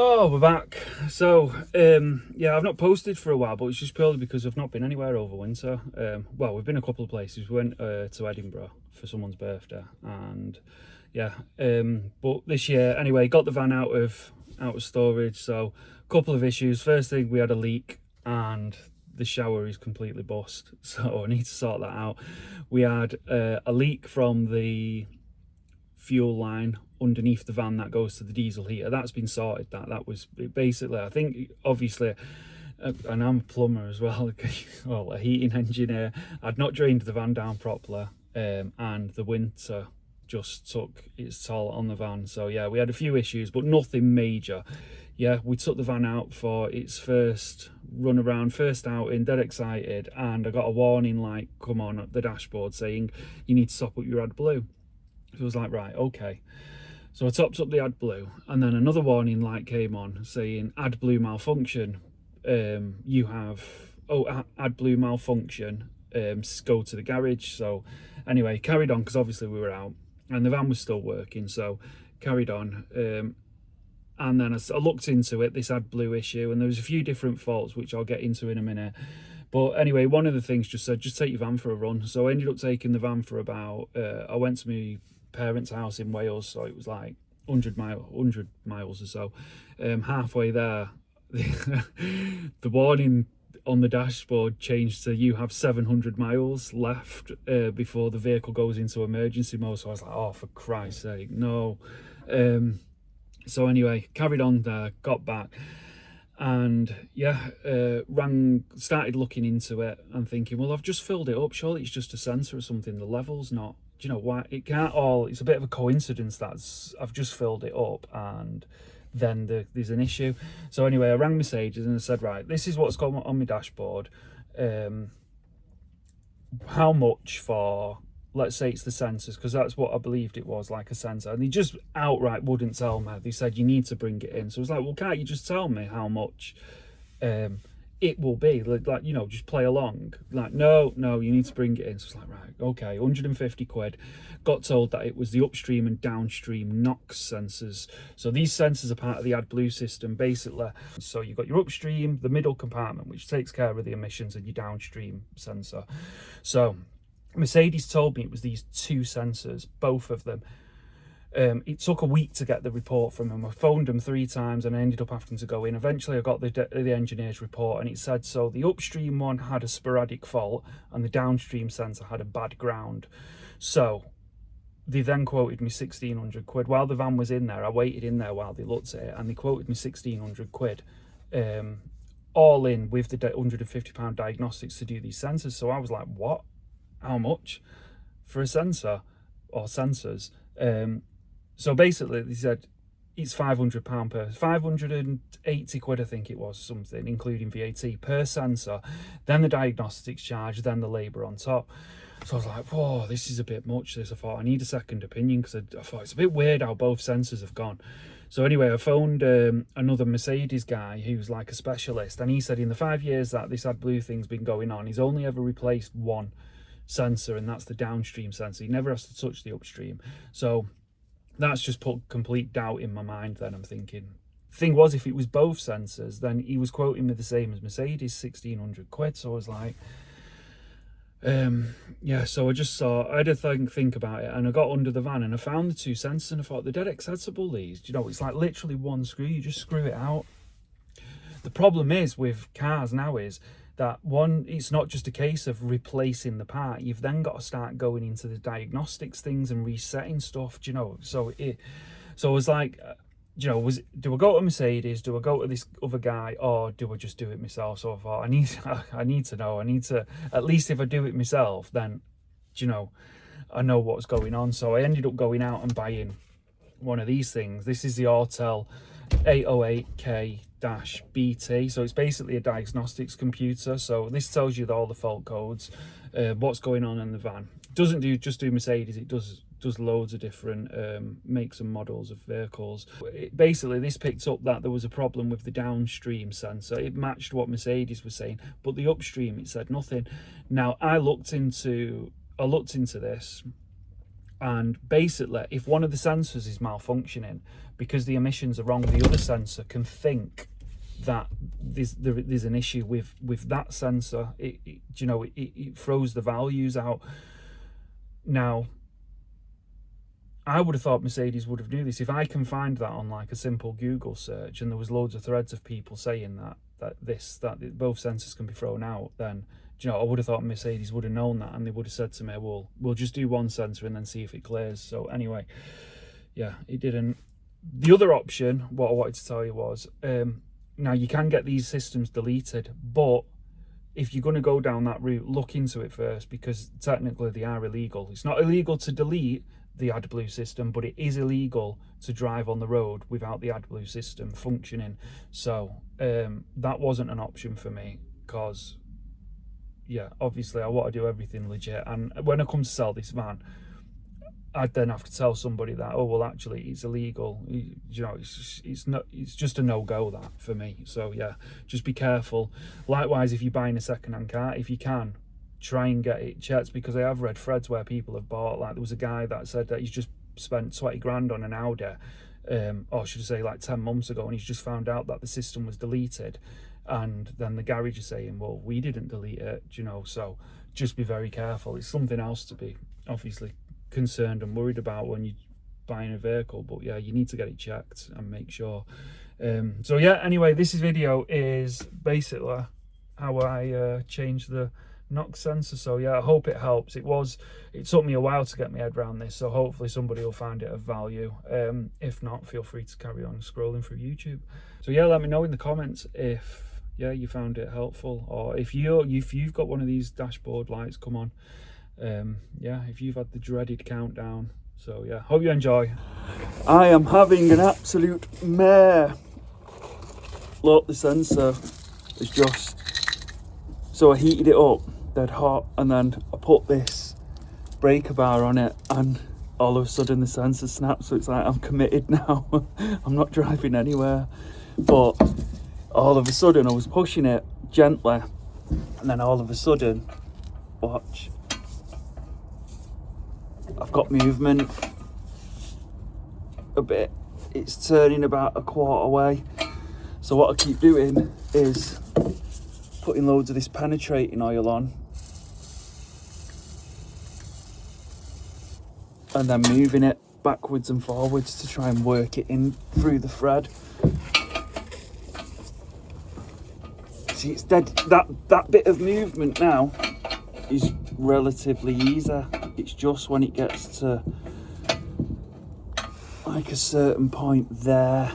Oh, we're back. So, yeah, I've not posted for a while, but it's just purely because I've not been anywhere over winter. Well, we've been a couple of places. We went to Edinburgh for someone's birthday, and yeah. But this year, anyway, got the van out of storage. So, a couple of issues. First thing, we had a leak, and the shower is completely bust. So I need to sort that out. We had a leak from the fuel line underneath the van that goes to the diesel heater. That's been sorted. That was basically, I think, obviously, and I'm a plumber as well, well, a heating engineer. I'd not drained the van down properly, and the winter just took its toll on the van. So yeah, we had a few issues, but nothing major. Yeah, we took the van out for its first run around, first outing, dead excited, and I got a warning light come on at the dashboard saying you need to top up your AdBlue. So I was like, right, okay. So I topped up the AdBlue, and then another warning light came on saying AdBlue malfunction. You have AdBlue malfunction. Go to the garage. So anyway, carried on because obviously we were out and the van was still working. So carried on. And then I looked into it, this AdBlue issue, and there was a few different faults which I'll get into in a minute. But anyway, one of the things just said, just take your van for a run. So I ended up taking the van for about, I went to my parents' house in Wales, so it was like 100 miles or so. Halfway there, the warning on the dashboard changed to you have 700 miles left before the vehicle goes into emergency mode. So I was like, oh, for Christ's sake, no. So anyway, carried on there, got back, and yeah, started looking into it and thinking, well, I've just filled it up, surely it's just a sensor or something, the level's not, do you know why it can't all, it's a bit of a coincidence that I've just filled it up and then there's an issue. So anyway, I rang Mercedes and I said, right, this is what's going on my dashboard. How much for, let's say it's the sensors, because that's what I believed it was, like a sensor, and they just outright wouldn't tell me. They said you need to bring it in. So I was like, well, can't you just tell me how much it will be, like, you know, just play along. Like, no, you need to bring it in. So it's like, right, okay, 150 quid. Got told that it was the upstream and downstream NOx sensors. So these sensors are part of the AdBlue system, basically. So you've got your upstream, the middle compartment, which takes care of the emissions, and your downstream sensor. So Mercedes told me it was these two sensors, both of them. It took a week to get the report from them. I phoned them 3 times and I ended up having to go in. Eventually I got the engineer's report, and it said, so the upstream one had a sporadic fault and the downstream sensor had a bad ground. So they then quoted me 1,600 quid. While the van was in there, I waited in there while they looked at it, and they quoted me 1,600 quid. All in with the £150 diagnostics to do these sensors. So I was like, what? How much for a sensor or sensors? So basically they said it's £500 per, 580 quid I think it was, something, including VAT per sensor, then the diagnostics charge, then the labour on top. So I was like, whoa, this is a bit much, this. I thought I need a second opinion, because I thought it's a bit weird how both sensors have gone. So anyway, I phoned another Mercedes guy who's like a specialist, and he said in the 5 years that this AdBlue thing's been going on, he's only ever replaced one sensor, and that's the downstream sensor. He never has to touch the upstream. So that's just put complete doubt in my mind. Then I'm thinking, the thing was, if it was both sensors, then he was quoting me the same as Mercedes, 1,600 quid. So I was like, yeah, so I just saw, I had to think about it, and I got under the van and I found the two sensors, and I thought, they're dead accessible, these. You know, it's like literally one screw, you just screw it out. The problem is with cars now is that, one, it's not just a case of replacing the part, you've then got to start going into the diagnostics things and resetting stuff, do you know? So I was like, you know, do I go to Mercedes, do I go to this other guy, or do I just do it myself? So I thought, I need to know, at least if I do it myself, then, you know, I know what's going on. So I ended up going out and buying one of these things. This is the Autel 808K-BT. So it's basically a diagnostics computer. So this tells you all the fault codes, what's going on in the van. It doesn't just do Mercedes, it does loads of different makes and models of vehicles. Basically, this picked up that there was a problem with the downstream sensor. It matched what Mercedes was saying, but the upstream, it said nothing. Now I looked into this, And basically, if one of the sensors is malfunctioning, because the emissions are wrong, the other sensor can think that there's an issue with that sensor. It throws the values out. Now, I would have thought Mercedes would have knew this. If I can find that on like a simple Google search, and there was loads of threads of people saying that both sensors can be thrown out, then I would have thought Mercedes would have known that, and they would have said to me, well, we'll just do one sensor and then see if it clears. So anyway, yeah, it didn't. The other option, what I wanted to tell you was, now you can get these systems deleted, but if you're going to go down that route, look into it first, because technically they are illegal. It's not illegal to delete the AdBlue system, but it is illegal to drive on the road without the AdBlue system functioning. So that wasn't an option for me, because yeah, obviously I want to do everything legit. And when I come to sell this van, I'd then have to tell somebody that, oh well, actually it's illegal. It's just a no-go that for me. So yeah, just be careful. Likewise, if you're buying a second-hand car, if you can, try and get it checked, because I have read threads where people have bought, like there was a guy that said that he's just spent 20 grand on an Audi, or should I say like 10 months ago, and he's just found out that the system was deleted, and then the garage is saying, well, we didn't delete it, so just be very careful. It's something else to be obviously concerned and worried about when you're buying a vehicle, but yeah, you need to get it checked and make sure. So yeah, anyway, this video is basically how I changed the NOx sensor. So yeah, I hope it helps. It took me a while to get my head around this, so hopefully somebody will find it of value. If not, feel free to carry on scrolling through YouTube. So yeah, let me know in the comments if you found it helpful, or if you've got one of these dashboard lights, come on. If you've had the dreaded countdown. So yeah, hope you enjoy. I am having an absolute mare. Look, the sensor is just, so I heated it up dead hot, and then I put this breaker bar on it, and all of a sudden the sensor snapped. So it's like, I'm committed now. I'm not driving anywhere. But all of a sudden I was pushing it gently, and then all of a sudden, watch, I've got movement a bit. It's turning about a quarter way. So what I keep doing is putting loads of this penetrating oil on, and then moving it backwards and forwards to try and work it in through the thread. See, it's dead. That bit of movement now is relatively easy. It's just when it gets to like a certain point there,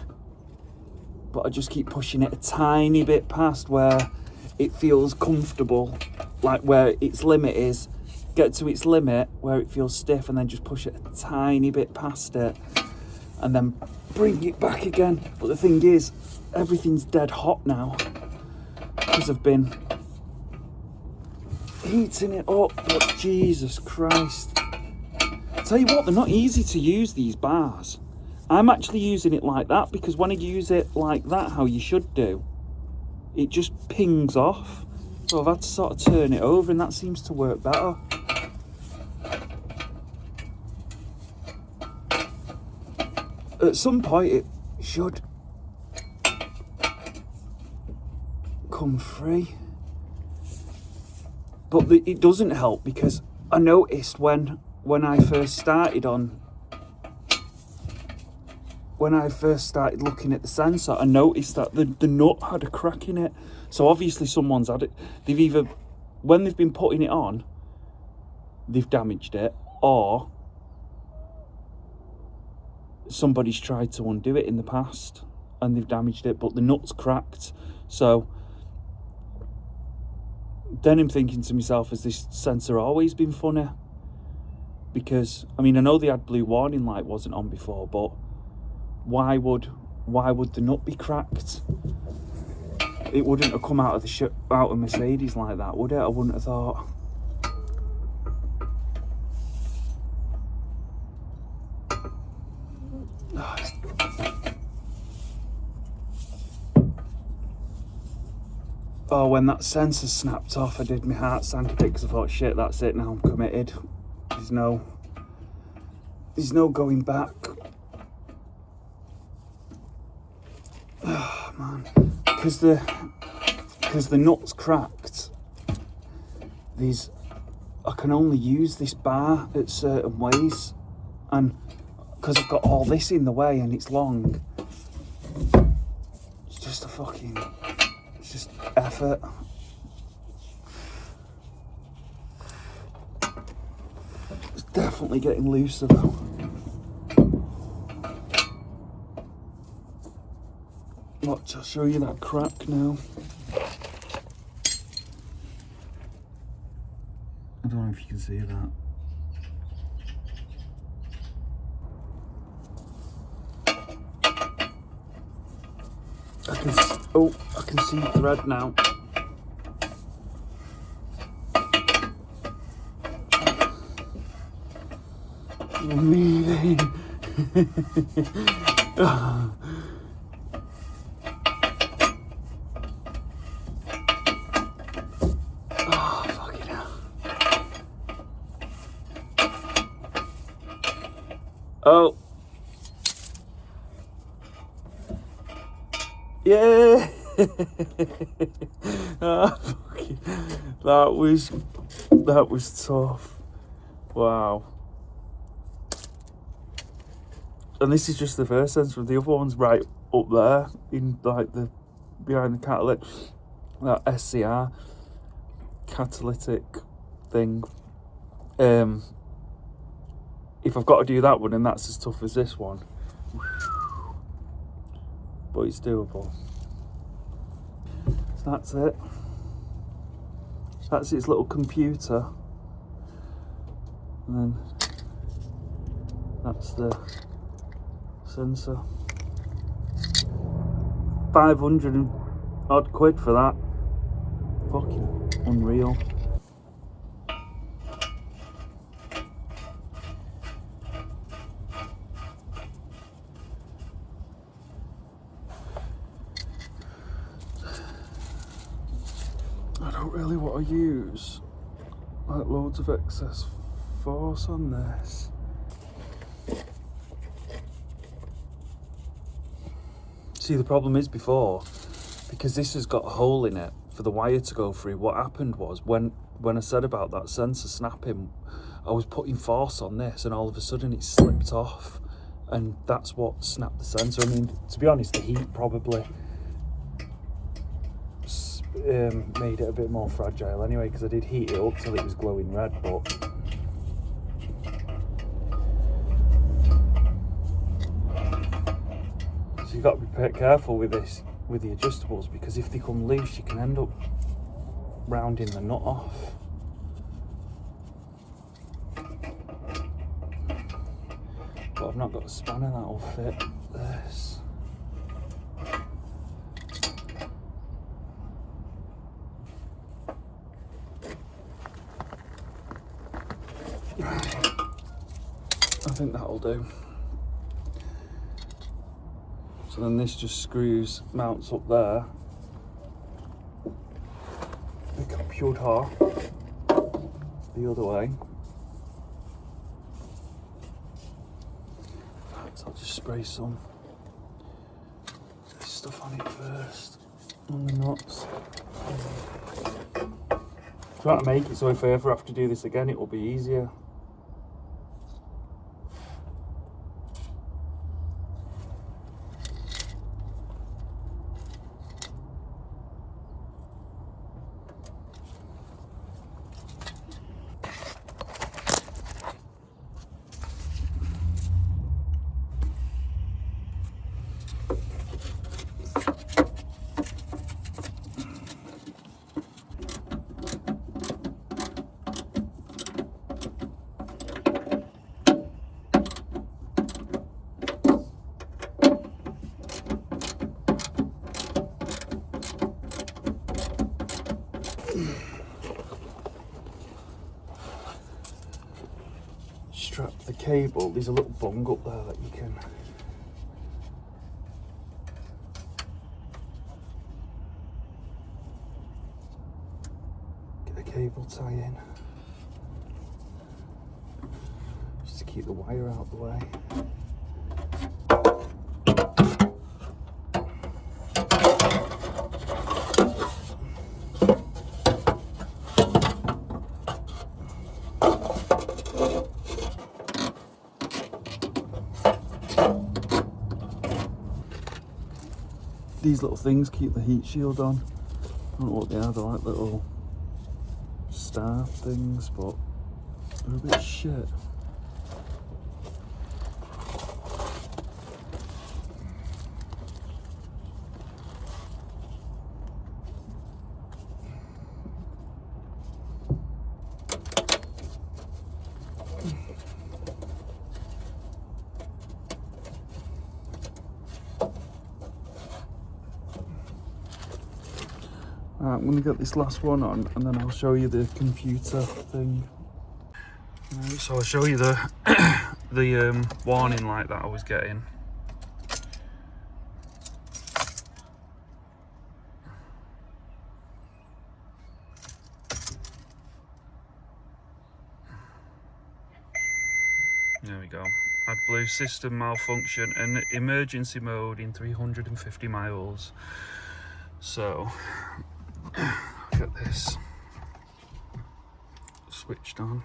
but I just keep pushing it a tiny bit past where it feels comfortable, like where its limit is. Get to its limit where it feels stiff, and then just push it a tiny bit past it, and then bring it back again. But the thing is, everything's dead hot now because I've been heating it up. But Jesus Christ, tell you what, they're not easy to use, these bars. I'm actually using it like that, because when I use it like that, how you should do, it just pings off. So I've had to sort of turn it over, and that seems to work better. At some point it should come free, but it doesn't help, because I noticed when I first started looking at the sensor, I noticed that the nut had a crack in it. So obviously someone's had it. They've either, when they've been putting it on, they've damaged it, or somebody's tried to undo it in the past and they've damaged it, but the nut's cracked. So then I'm thinking to myself, has this sensor always been funny? Because, I mean, I know the AdBlue warning light wasn't on before, but why would the nut be cracked? It wouldn't have come out of Mercedes like that, would it? I wouldn't have thought. Oh, when that sensor snapped off, I did my heart sank a bit, because I thought, shit, that's it now, I'm committed. There's no there's no going back. Oh man, because the nut's cracked. I can only use this bar at certain ways, and because I've got all this in the way and it's long, it's just effort. It's definitely getting looser though. Watch, I'll show you that crack now. I don't know if you can see that. I can see thread now. Moving. Oh. Yeah. That was tough. Wow. And this is just the first sensor. The other one's right up there in like behind the catalytic, that SCR catalytic thing. If I've got to do that one, then that's as tough as this one. But it's doable. So that's it. That's its little computer. And then that's the sensor. 500 and odd quid for that. Fucking unreal. I don't really want to use like loads of excess force on this. See, the problem is before, because this has got a hole in it for the wire to go through, what happened was when I said about that sensor snapping, I was putting force on this and all of a sudden it slipped off, and that's what snapped the sensor. I mean, to be honest, the heat probably made it a bit more fragile anyway, because I did heat it up till it was glowing red, but so you've got to be careful with this, with the adjustables, because if they come loose you can end up rounding the nut off. But I've not got a spanner that will fit this. I think that'll do. So then this just mounts up there. The computer the other way. So I'll just spray some stuff on it first, on the nuts. Try to make it so if I ever have to do this again, it will be easier. Strap the cable, there's a little bung up there that you can get a cable tie in, just to keep the wire out of the way. These little things keep the heat shield on. I don't know what they are, they're like little star things, but they're a bit shit. Right, I'm going to get this last one on and then I'll show you the computer thing. Right, so I'll show you the the warning light that I was getting. There we go. AdBlue System Malfunction and emergency mode in 350 miles. So, get this switched on.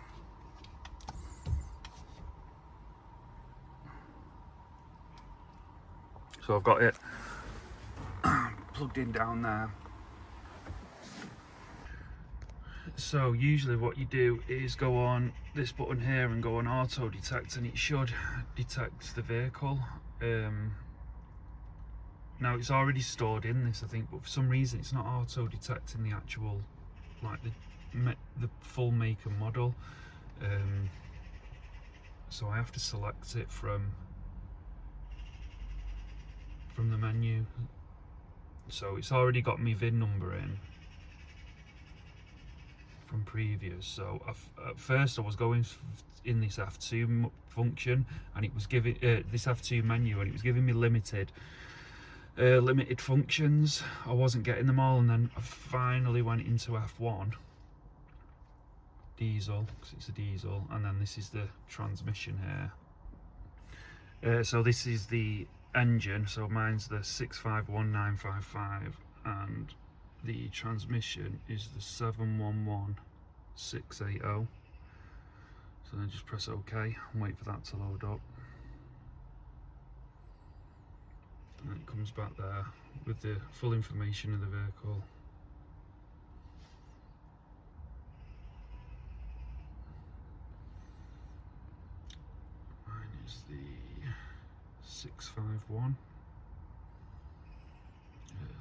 So I've got it plugged in down there. So usually what you do is go on this button here and go on auto detect, and it should detect the vehicle. Now it's already stored in this, I think, but for some reason it's not auto detecting the actual, like the full make and model. So I have to select it from the menu. So it's already got my VIN number in from previous. So at first I was going in this F2 function, and it was giving this F2 menu, and it was giving me limited functions. I wasn't getting them all, and then I finally went into F1 diesel, because it's a diesel, and then this is the transmission here. So this is the engine, so mine's the 651955, and the transmission is the 711680. So then just press OK and wait for that to load up. And it comes back there with the full information of the vehicle. Mine is the 651.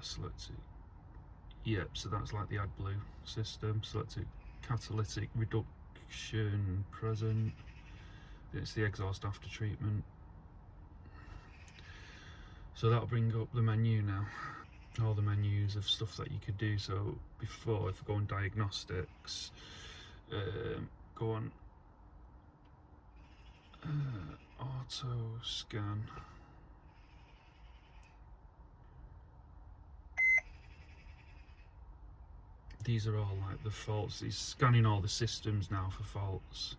Select it. Yep, so that's like the AdBlue system. Select it. Catalytic reduction present. It's the exhaust after treatment. So that'll bring up the menu now. All the menus of stuff that you could do. So before, if I go on Diagnostics, go on auto scan. These are all like the faults. It's scanning all the systems now for faults.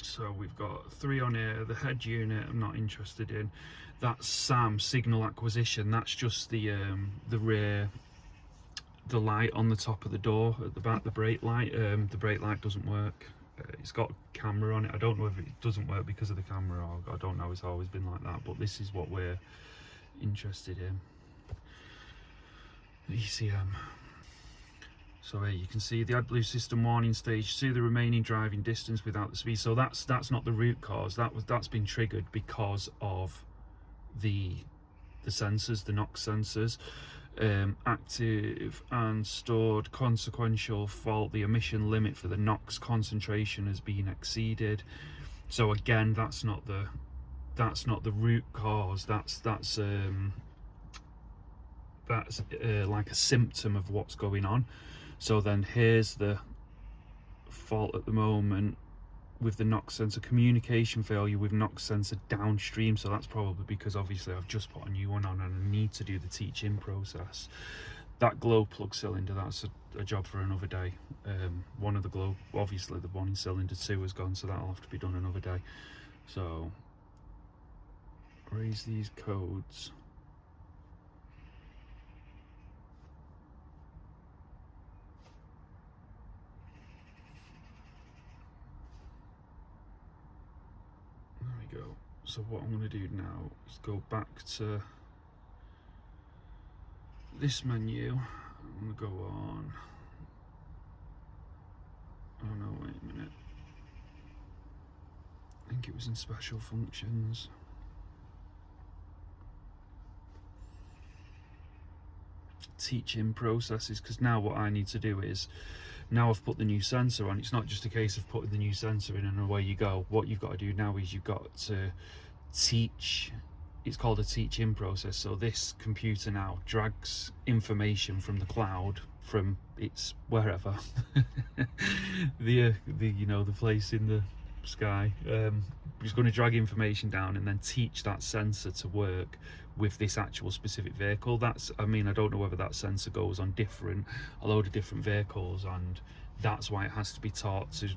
So we've got 3 on here. The head unit I'm not interested in. That's SAM, signal acquisition. That's just the rear, the light on the top of the door at the back, the brake light. The brake light doesn't work. It's got a camera on it. I don't know if it doesn't work because of the camera, or I don't know, it's always been like that, but this is what we're interested in. The ECM. So here you can see the AdBlue system warning stage, see the remaining driving distance without the speed. So that's not the root cause. That's been triggered because of the the sensors, the NOx sensors. Active and stored consequential fault. The emission limit for the NOx concentration has been exceeded. So again, that's not the root cause. That's like a symptom of what's going on. So then here's the fault at the moment with the NOx sensor: communication failure with NOx sensor downstream. So that's probably because obviously I've just put a new one on and I need to do the teach-in process. That glow plug cylinder, that's a job for another day. One of the glow, obviously the one in cylinder 2 has gone, so that'll have to be done another day. So raise these codes. Go. So what I'm going to do now is go back to this menu. I'm going to go on. Oh no, wait a minute. I think it was in special functions. Teach-in processes, because now what I need to do is, now I've put the new sensor on, it's not just a case of putting the new sensor in and away you go. What you've got to do now is you've got to teach. It's called a teach-in process. So this computer now drags information from the cloud, from its wherever, the place in the sky. It's going to drag information down and then teach that sensor to work with this actual specific vehicle. I don't know whether that sensor goes on a load of different vehicles, and that's why it has to be taught to,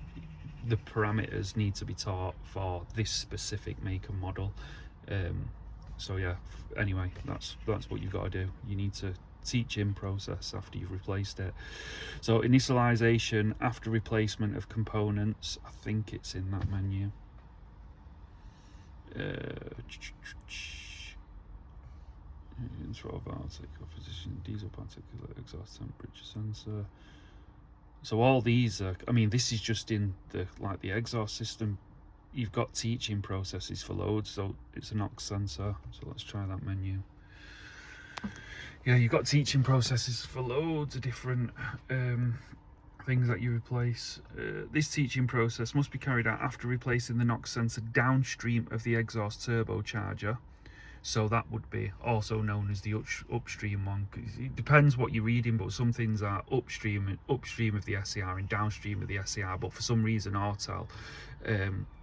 the parameters need to be taught for this specific make and model. So yeah, anyway, that's what you've got to do. You need to teach in process after you've replaced it. So initialization after replacement of components, I think it's in that menu. Control valve, take off position, diesel particulate, exhaust temperature sensor. So all these are, this is just in the exhaust system. You've got teaching processes for loads, so it's a NOx sensor. So let's try that menu. Yeah, you've got teaching processes for loads of different things that you replace. This teaching process must be carried out after replacing the NOx sensor downstream of the exhaust turbocharger. So that would be also known as the upstream one. It depends what you're reading, but some things are upstream of the SCR and downstream of the SCR. But for some reason, Autel,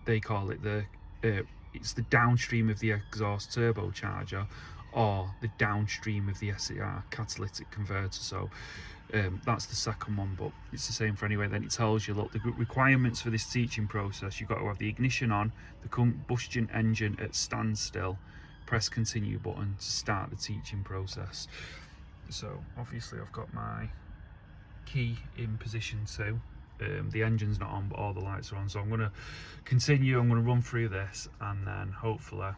they call it it's the downstream of the exhaust turbocharger, or the downstream of the SCR catalytic converter. So that's the second one, but it's the same for anyway. Then it tells you, look, the requirements for this teaching process: you've got to have the ignition on, the combustion engine at standstill, press continue button to start the teaching process. So obviously I've got my key in position 2. The engine's not on, but all the lights are on. So I'm going to continue. I'm going to run through this, and then hopefully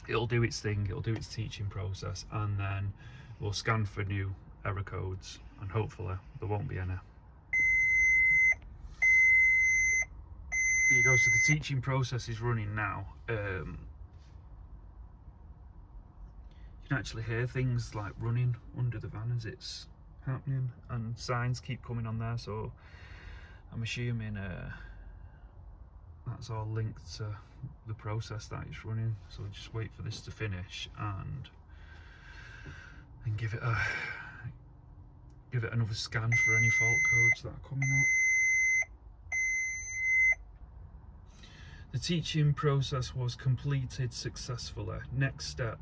it'll do its thing, it'll do its teaching process, and then we'll scan for new error codes, and hopefully there won't be any. There you go. So the teaching process is running now. You can actually hear things like running under the van as it's happening, and signs keep coming on there, so I'm assuming that's all linked to the process that it's running. So we'll just wait for this to finish and give it another scan for any fault codes that are coming up. The teaching process was completed successfully. Next step: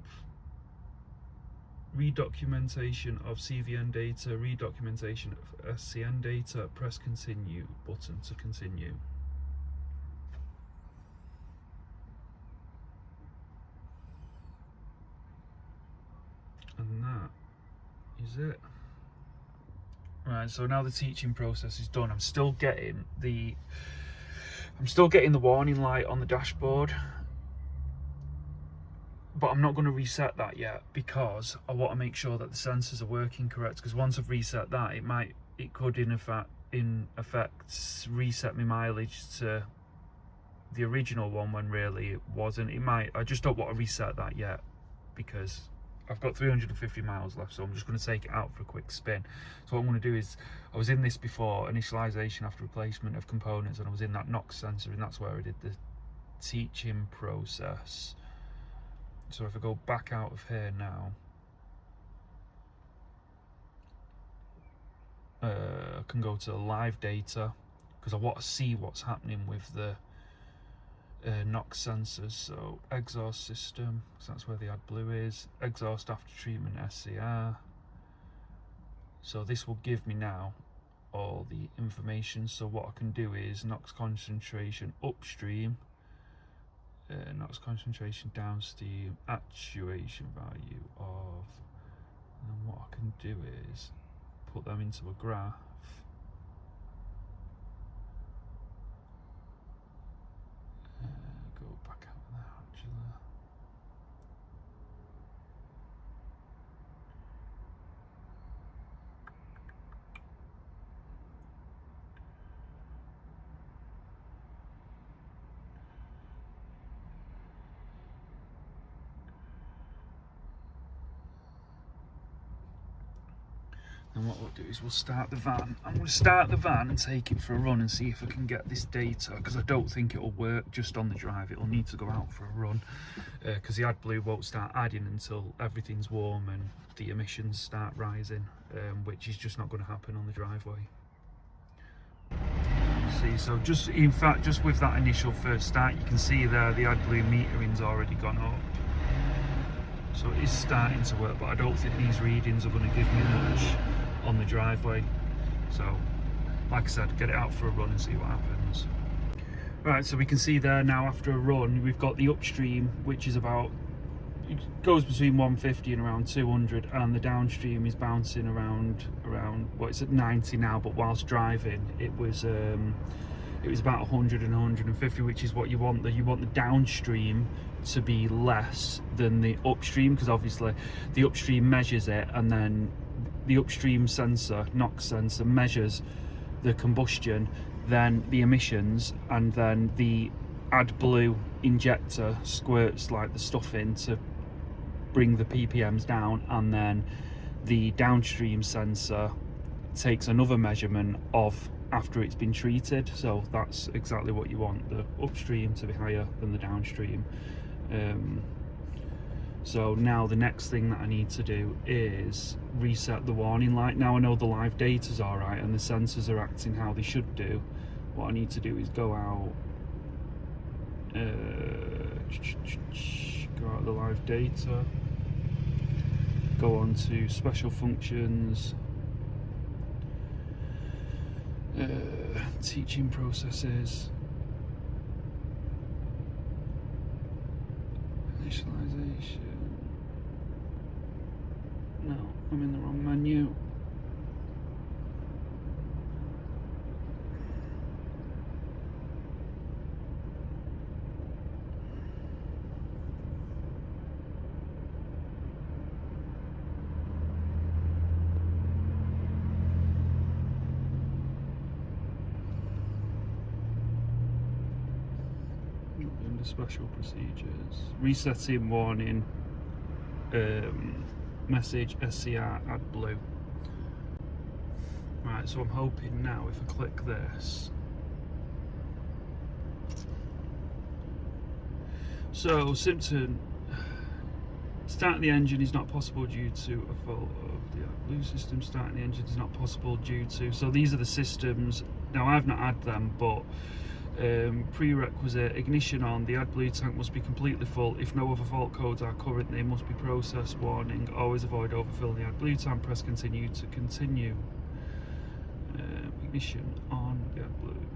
redocumentation of CVN data, redocumentation of SCN data. Press continue button to continue. And that is it. Right, so now the teaching process is done. I'm still getting the warning light on the dashboard, but I'm not going to reset that yet, because I want to make sure that the sensors are working correct. Because once I've reset that, it could in effect reset my mileage to the original one when really it wasn't. It might, I just don't want to reset that yet because I've got 350 miles left, so I'm just going to take it out for a quick spin. So what I'm going to do is, I was in this before, initialization after replacement of components, and I was in that NOx sensor, and that's where I did the teaching process. So if I go back out of here now, I can go to the live data because I want to see what's happening with the NOx sensors. So exhaust system, because that's where the AdBlue is, exhaust after treatment SCR. So this will give me now all the information. So what I can do is NOx concentration upstream, NOx concentration downstream, actuation value of, and then what I can do is put them into a graph. Go back out of that actually. And what we'll do is we'll start the van. I'm going to start the van and take it for a run and see if I can get this data, because I don't think it'll work just on the drive. It'll need to go out for a run because the AdBlue won't start adding until everything's warm and the emissions start rising, which is just not going to happen on the driveway. See, so just in fact, just with that initial first start, you can see there the AdBlue metering's already gone up. So it is starting to work, but I don't think these readings are going to give me much on the driveway. So like I said, get it out for a run and see what happens. Right, so we can see there now after a run, we've got the upstream, which is about, it goes between 150 and around 200, and the downstream is bouncing around well, it's at 90 now, but whilst driving it was about 100 and 150, which is what you want. You want the downstream to be less than the upstream, because obviously the upstream measures it, and then the upstream sensor, NOx sensor, measures the combustion, then the emissions, and then the AdBlue injector squirts like the stuff in to bring the ppms down, and then the downstream sensor takes another measurement of after it's been treated. So that's exactly what you want, the upstream to be higher than the downstream. So now the next thing that I need to do is reset the warning light. Now I know the live data's alright and the sensors are acting how they should do. What I need to do is go out of the live data, go on to special functions, teaching processes, initialization. No, I'm in the wrong menu. Under special procedures, resetting warning, message SCR AdBlue. Right, so I'm hoping now if I click this, so symptom, starting the engine is not possible due to a fault of the AdBlue system. Starting the engine is not possible due to, so these are the systems. Now I've not had them, but prerequisite: ignition on, the AdBlue tank must be completely full. If no other fault codes are current, they must be processed. Warning: always avoid overfilling the AdBlue tank. Press continue to continue. Ignition on the AdBlue.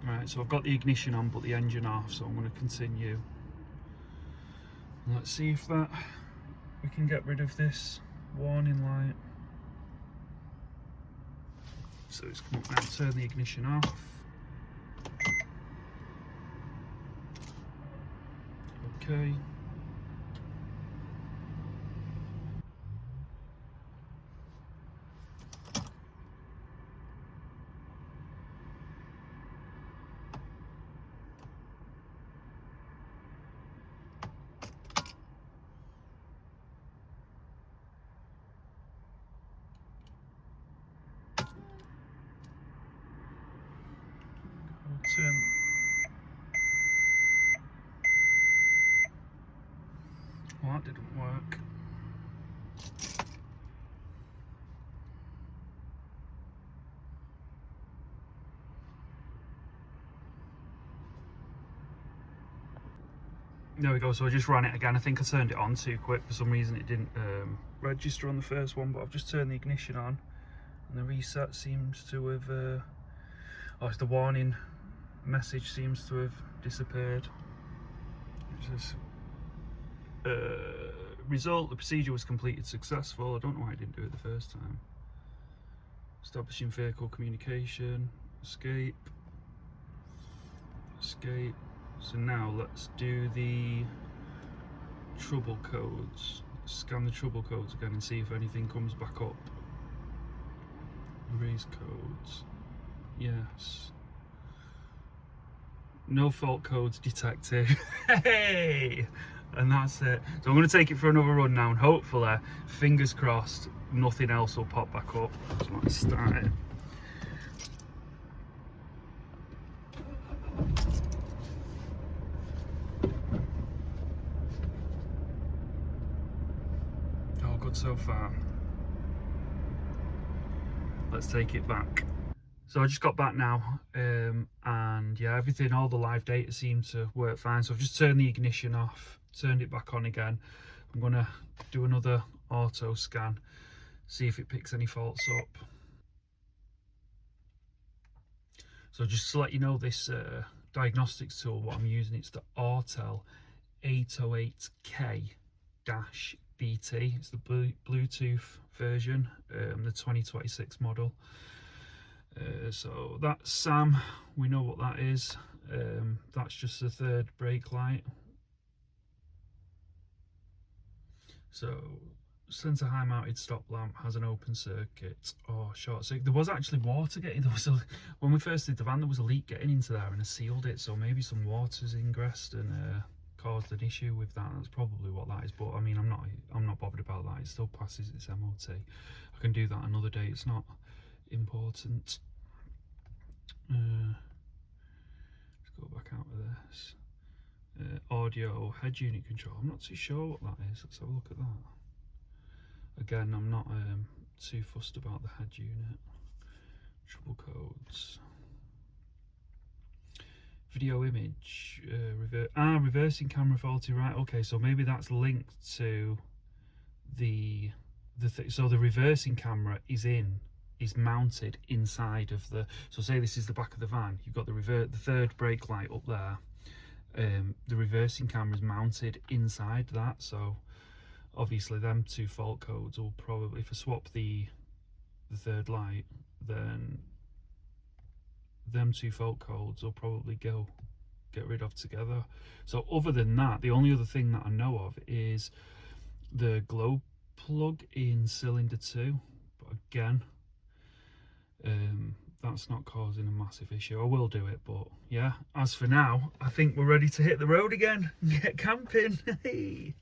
Right, so I've got the ignition on but the engine off, so I'm going to continue. Let's see if that we can get rid of this warning light. So it's come up now, turn the ignition off. Okay. that didn't work. There we go, so I just ran it again. I think I turned it on too quick. For some reason it didn't register on the first one, but I've just turned the ignition on and the reset seems to have, oh, the warning message seems to have disappeared. It says, result, the procedure was completed successful. I don't know why I didn't do it the first time. Establishing vehicle communication, escape. So now let's do the trouble codes. Scan the trouble codes again and see if anything comes back up. Erase codes. Yes. No fault codes detected. Hey! And that's it. So I'm going to take it for another run now, and hopefully, fingers crossed, nothing else will pop back up. So let's start it. So far. Let's take it back. So I just got back now, and yeah, everything, all the live data seemed to work fine. So I've just turned the ignition off, turned it back on again. I'm gonna do another auto scan, see if it picks any faults up. So just to let you know, this diagnostics tool, what I'm using, it's the Autel 808K-BT. It's the Bluetooth version, the 2026 model. So that's SAM, we know what that is. That's just the third brake light. So sensor high mounted stop lamp has an open circuit or short circuit. There was actually water getting, when we first did the van, there was a leak getting into there and I sealed it, so maybe some water's ingressed and caused an issue with that. That's probably what that is, but I mean, I'm not bothered about that. It still passes its MOT. I can do that another day, it's not important. Let's go back out of this. Audio head unit control, I'm not too sure what that is. Let's have a look at that. Again, I'm not too fussed about the head unit. Trouble codes. Video image, reversing camera faulty, right? Okay, so maybe that's linked to so the reversing camera is mounted inside of the, so say this is the back of the van, you've got the third brake light up there. The reversing camera is mounted inside that, so obviously them two fault codes will probably, if I swap the third light, then them two fault codes will probably get rid of together. So other than that, the only other thing that I know of is the glow plug in cylinder 2, but again, that's not causing a massive issue. I will do it, but yeah, as for now, I think we're ready to hit the road again and get camping. Hey.